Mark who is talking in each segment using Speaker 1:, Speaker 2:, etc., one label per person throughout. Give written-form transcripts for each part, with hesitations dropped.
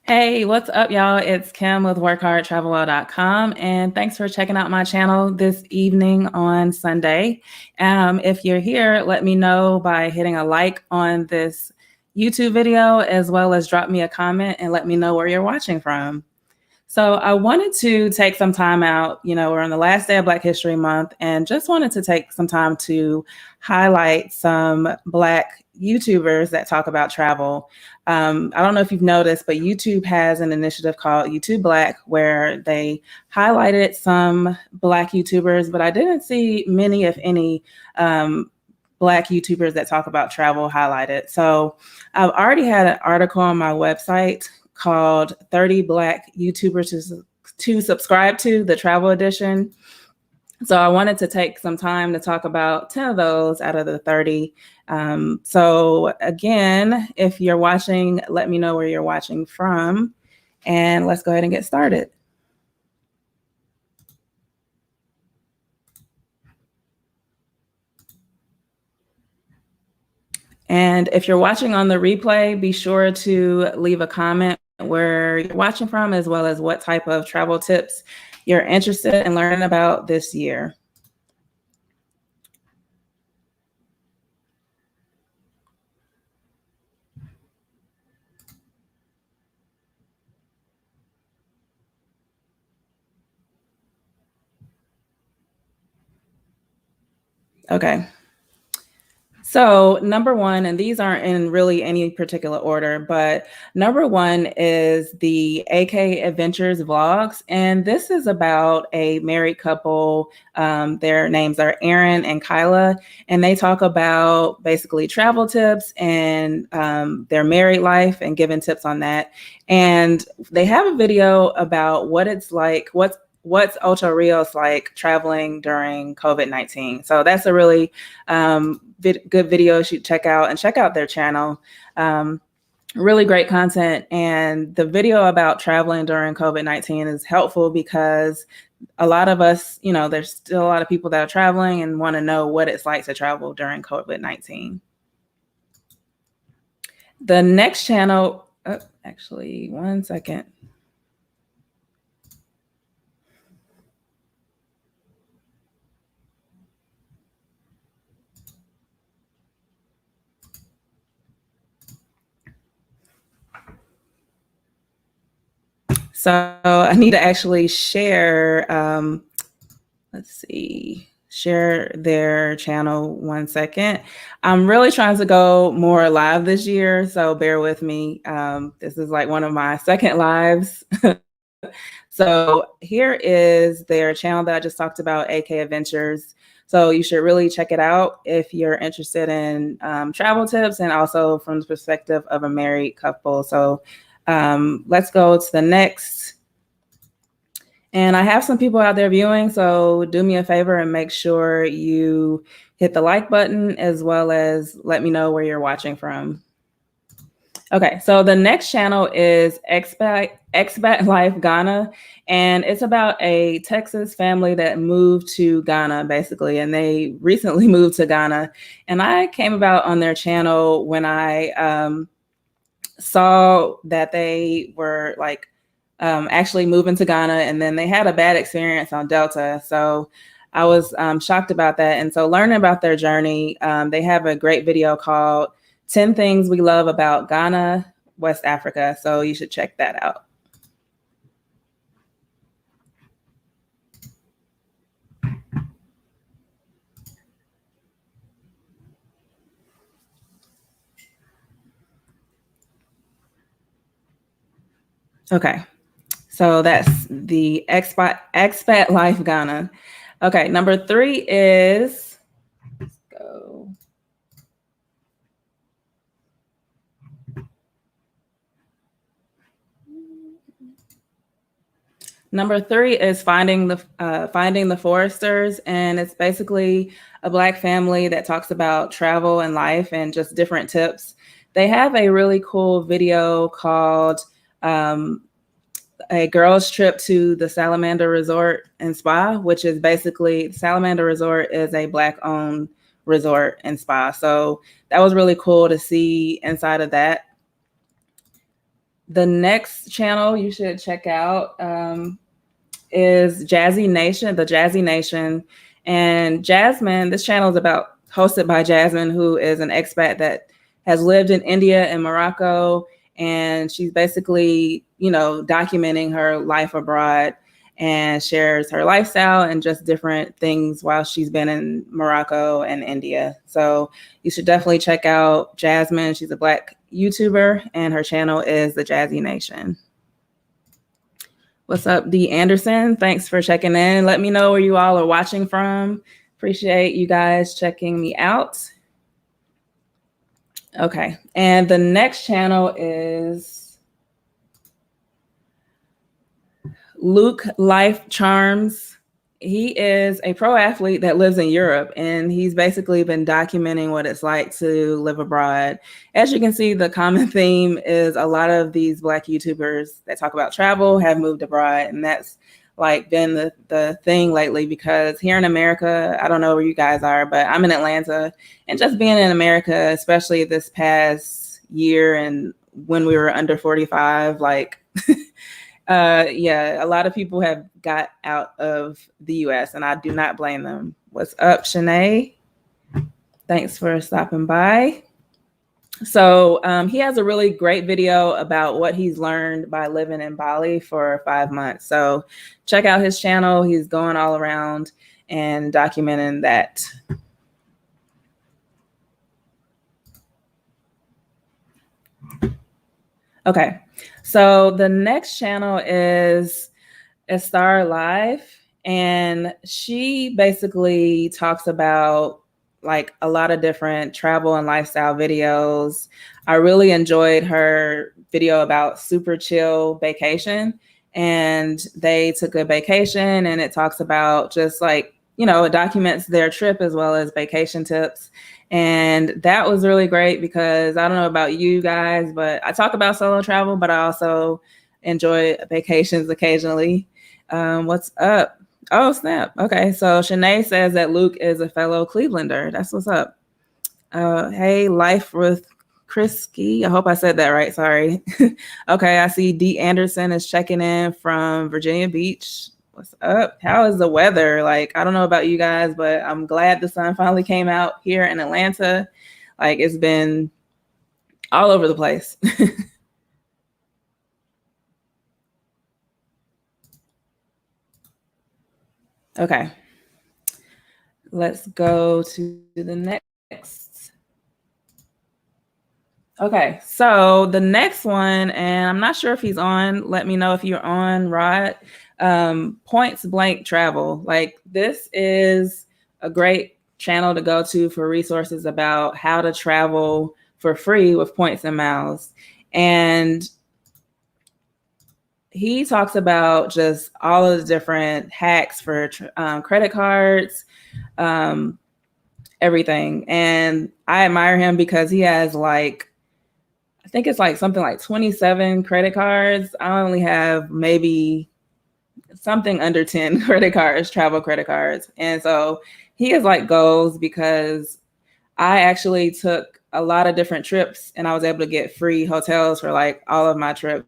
Speaker 1: Hey, what's up, y'all? It's Kim with workhardtravelwell.com, and thanks for checking out my channel this evening on Sunday. If you're here, let me know by hitting a like on this YouTube video, as well as drop me a comment and let me know where you're watching from. So I wanted to take some time out, we're on the last day of Black History Month, and just wanted to take some time to highlight some Black YouTubers that talk about travel. I don't know if you've noticed, but YouTube has an initiative called YouTube Black, where they highlighted some Black YouTubers, but I didn't see many, if any, Black YouTubers that talk about travel highlighted. So I've already had an article on my website called 30 Black YouTubers to subscribe to, the travel edition. So I wanted to take some time to talk about 10 of those out of the 30. So again, if you're watching, let me know where you're watching from, and let's go ahead and get started. And if you're watching on the replay, be sure to leave a comment where you're watching from, as well as what type of travel tips you're interested in learning about this year. Okay. So number one, and these aren't in really any particular order, but number one is the AK Adventures vlogs. And this is about a married couple. Their names are Aaron and Kyla, and they talk about basically travel tips and their married life and giving tips on that. And they have a video about what it's like, what's Ocho Rios like traveling during COVID-19. So that's a really good video you should check out, and check out their channel. Really great content. And the video about traveling during COVID-19 is helpful because a lot of us, there's still a lot of people that are traveling and want to know what it's like to travel during COVID-19. The next channel, actually, one second. So I need to actually share, share their channel. One second. I'm really trying to go more live this year, so bear with me. This is like one of my second lives. So here is their channel that I just talked about, AK Adventures. So you should really check it out if you're interested in travel tips, and also from the perspective of a married couple. So let's go to the next. And I have some people out there viewing, so do me a favor and make sure you hit the like button, as well as let me know where you're watching from. Okay, so the next channel is Expat Life Ghana, and it's about a Texas family that moved to Ghana, basically, and they recently moved to Ghana. And I came about on their channel when I saw that they were like actually moving to Ghana, and then they had a bad experience on Delta. So I was shocked about that. And so learning about their journey, they have a great video called 10 Things We Love About Ghana, West Africa. So you should check that out. Okay. So that's the Expat Life Ghana. Okay, number 3 is, let's go. Number 3 is Finding the Foresters, and it's basically a Black family that talks about travel and life and just different tips. They have a really cool video called a girl's trip to the Salamander Resort and Spa, which is basically, Salamander Resort is a Black-owned resort and spa. So that was really cool to see inside of that. The next channel you should check out is Jazzy Nation, the Jazzy Nation. And Jasmine, this channel is hosted by Jasmine, who is an expat that has lived in India and Morocco. And she's basically, documenting her life abroad and shares her lifestyle and just different things while she's been in Morocco and India. So you should definitely check out Jasmine. She's a Black YouTuber and her channel is the Jazzy Nation. What's up, D. Anderson? Thanks for checking in. Let me know where you all are watching from. Appreciate you guys checking me out. Okay, and the next channel is Luke Life Charms. He is a pro athlete that lives in Europe, and he's basically been documenting what it's like to live abroad. As you can see, the common theme is a lot of these Black YouTubers that talk about travel have moved abroad, and that's like been the thing lately, because here in America, I don't know where you guys are, but I'm in Atlanta, and just being in America, especially this past year and when we were under 45, like yeah, a lot of people have got out of the US, and I do not blame them. What's up, Shanae? Thanks for stopping by. So he has a really great video about what he's learned by living in Bali for 5 months. So check out his channel. He's going all around and documenting that. Okay, so the next channel is Star Live, and she basically talks about like a lot of different travel and lifestyle videos. I really enjoyed her video about super chill vacation, and they took a vacation, and it talks about just like, it documents their trip as well as vacation tips. And that was really great because I don't know about you guys, but I talk about solo travel, but I also enjoy vacations occasionally. What's up? Oh, snap. Okay. So Shanae says that Luke is a fellow Clevelander. That's what's up. Hey, Life with Krisky. I hope I said that right. Sorry. Okay. I see D. Anderson is checking in from Virginia Beach. What's up? How is the weather? Like, I don't know about you guys, but I'm glad the sun finally came out here in Atlanta. Like, it's been all over the place. Okay. Let's go to the next. Okay, so the next one, and I'm not sure if he's on. Let me know if you're on, Rod. Points Blank Travel. Like, this is a great channel to go to for resources about how to travel for free with points and miles. And he talks about just all of the different hacks for credit cards, everything. And I admire him because he has like, I think it's like something like 27 credit cards. I only have maybe something under 10 credit cards, travel credit cards. And so he has like goals, because I actually took a lot of different trips and I was able to get free hotels for like all of my trips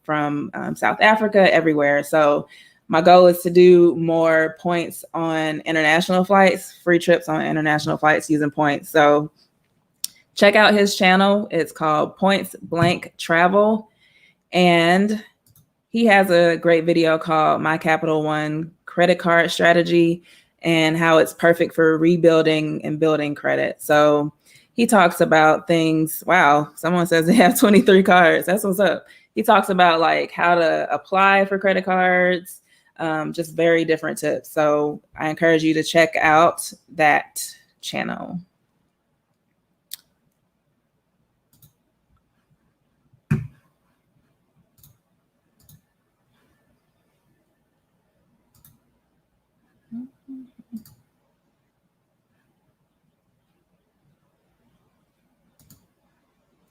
Speaker 1: from South Africa, everywhere. So my goal is to do more points on international flights, free trips on international flights using points. So check out his channel. It's called Points Blank Travel. And he has a great video called My Capital One Credit Card Strategy and how it's perfect for rebuilding and building credit. So he talks about things. Wow, someone says they have 23 cards. That's what's up. He talks about like how to apply for credit cards, just very different tips. So I encourage you to check out that channel.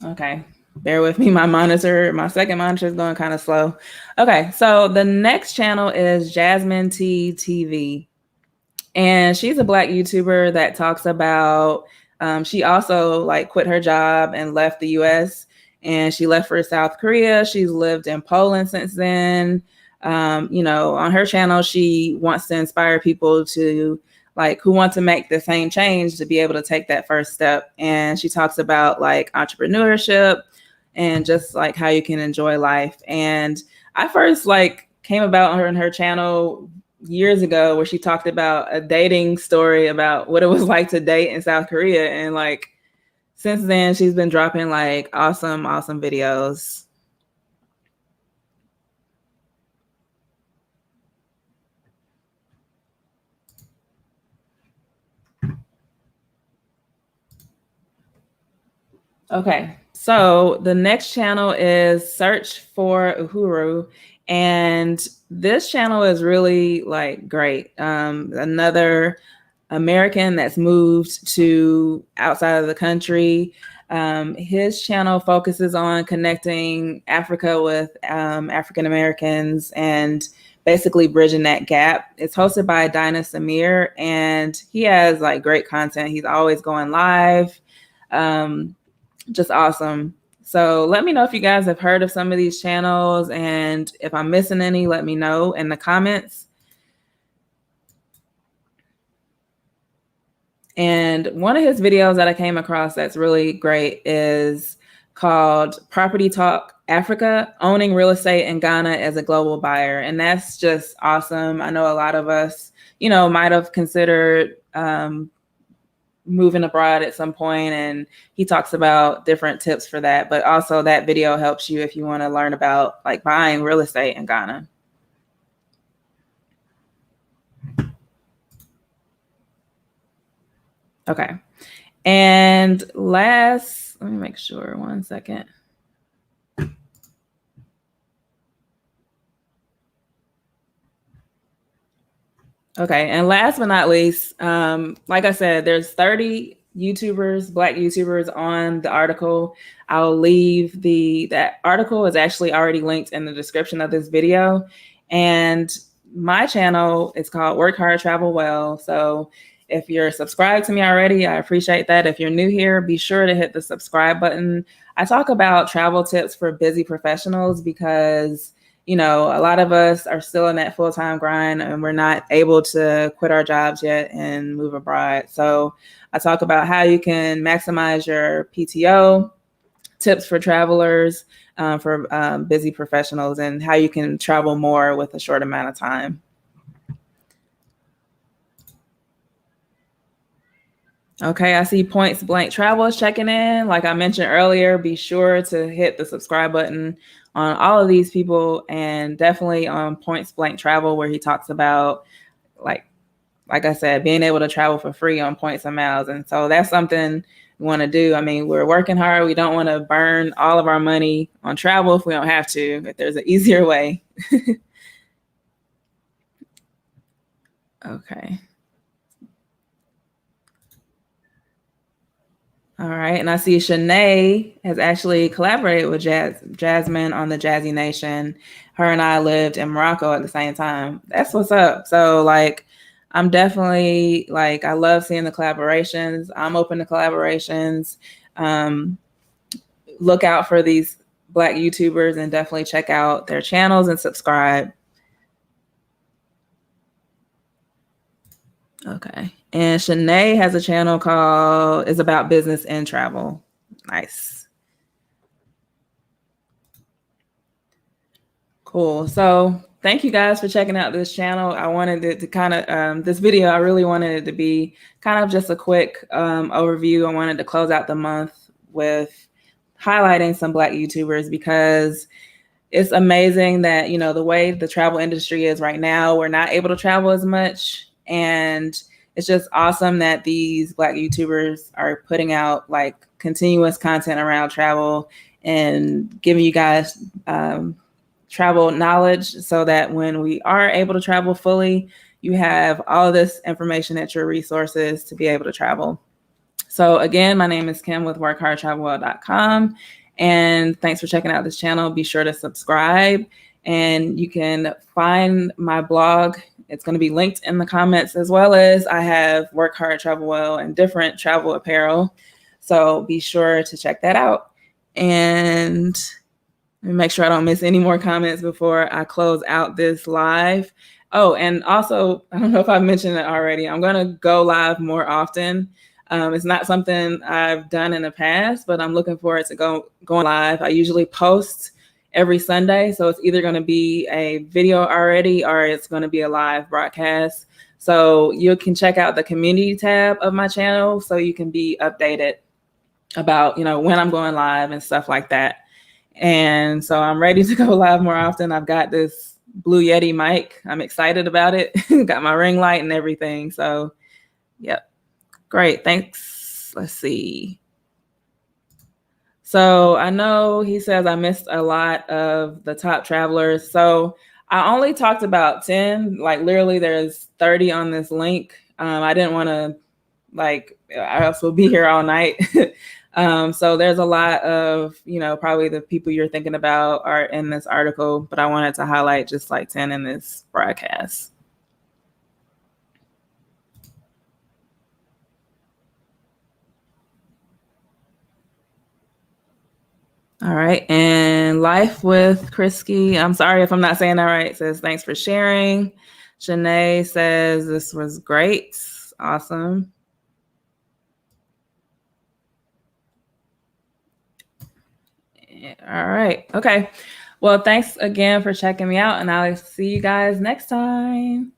Speaker 1: Okay, bear with me. My second monitor is going kind of slow. Okay, so the next channel is Jasmine TTV. And she's a Black YouTuber that talks about, she also like quit her job and left the US. and she left for South Korea. She's lived in Poland since then. On her channel, she wants to inspire people to who want to make the same change to be able to take that first step. And she talks about entrepreneurship and just how you can enjoy life. And I first came about her and her channel years ago where she talked about a dating story about what it was like to date in South Korea. And since then, she's been dropping awesome videos. Okay, so the next channel is Search for Uhuru, and this channel is really great. Another American that's moved to outside of the country. His channel focuses on connecting Africa with African Americans and basically bridging that gap. It's hosted by Dinah Samir, and he has great content. He's always going live. Just awesome. So let me know if you guys have heard of some of these channels, and if I'm missing any, let me know in the comments. And one of his videos that I came across that's really great is called Property Talk Africa, Owning Real Estate in Ghana as a Global Buyer. And that's just awesome. I know a lot of us, might have considered moving abroad at some point, and he talks about different tips for that. But also that video helps you if you want to learn about buying real estate in Ghana. Okay. And last, let me make sure, 1 second. Okay, and last but not least, like I said, there's 30 YouTubers, Black YouTubers on the article. I'll leave that article is actually already linked in the description of this video. And my channel is called Work Hard, Travel Well. So if you're subscribed to me already, I appreciate that. If you're new here, be sure to hit the subscribe button. I talk about travel tips for busy professionals because a lot of us are still in that full-time grind and we're not able to quit our jobs yet and move abroad. So I talk about how you can maximize your PTO, tips for travelers, for busy professionals, and how you can travel more with a short amount of time. Okay, I see Points Blank Travel is checking in. Like I mentioned earlier, be sure to hit the subscribe button on all of these people, and definitely on Points Blank Travel, where he talks about, like I said, being able to travel for free on points and miles. And so that's something we want to do. I mean, we're working hard. We don't want to burn all of our money on travel if we don't have to, if there's an easier way. Okay. All right, and I see Shanae has actually collaborated with Jasmine on the Jazzy Nation. Her and I lived in Morocco at the same time. That's what's up. So I'm definitely I love seeing the collaborations. I'm open to collaborations. Look out for these Black YouTubers and definitely check out their channels and subscribe. Okay. And Shanae has a channel called Is About Business and Travel. Nice. Cool. So thank you guys for checking out this channel. I wanted it to kind of, this video, I really wanted it to be kind of just a quick overview. I wanted to close out the month with highlighting some Black YouTubers because it's amazing that, the way the travel industry is right now, we're not able to travel as much. And it's just awesome that these Black YouTubers are putting out continuous content around travel and giving you guys travel knowledge so that when we are able to travel fully, you have all of this information at your resources to be able to travel. So again, my name is Kim with workhardtravelwell.com. And thanks for checking out this channel. Be sure to subscribe, and you can find my blog. It's going to be linked in the comments, as well as I have Work Hard, Travel Well and different travel apparel. So be sure to check that out. And let me make sure I don't miss any more comments before I close out this live. Oh, and also, I don't know if I've mentioned it already, I'm going to go live more often. It's not something I've done in the past, but I'm looking forward to going live. I usually post every Sunday, so it's either going to be a video already or it's going to be a live broadcast. So you can check out the community tab of my channel so you can be updated about, when I'm going live and stuff like that. And so I'm ready to go live more often. I've got this Blue Yeti mic. I'm excited about it. Got my ring light and everything. So, yep. Great. Thanks. Let's see. So I know he says I missed a lot of the top travelers. So I only talked about 10. Like literally there's 30 on this link. I didn't want to, I also be here all night. So there's a lot of, probably the people you're thinking about are in this article, but I wanted to highlight just like 10 in this broadcast. All right. And Life with Krisky, I'm sorry if I'm not saying that right, says thanks for sharing. Shanae says this was great. Awesome. All right. Okay. Well, thanks again for checking me out, and I'll see you guys next time.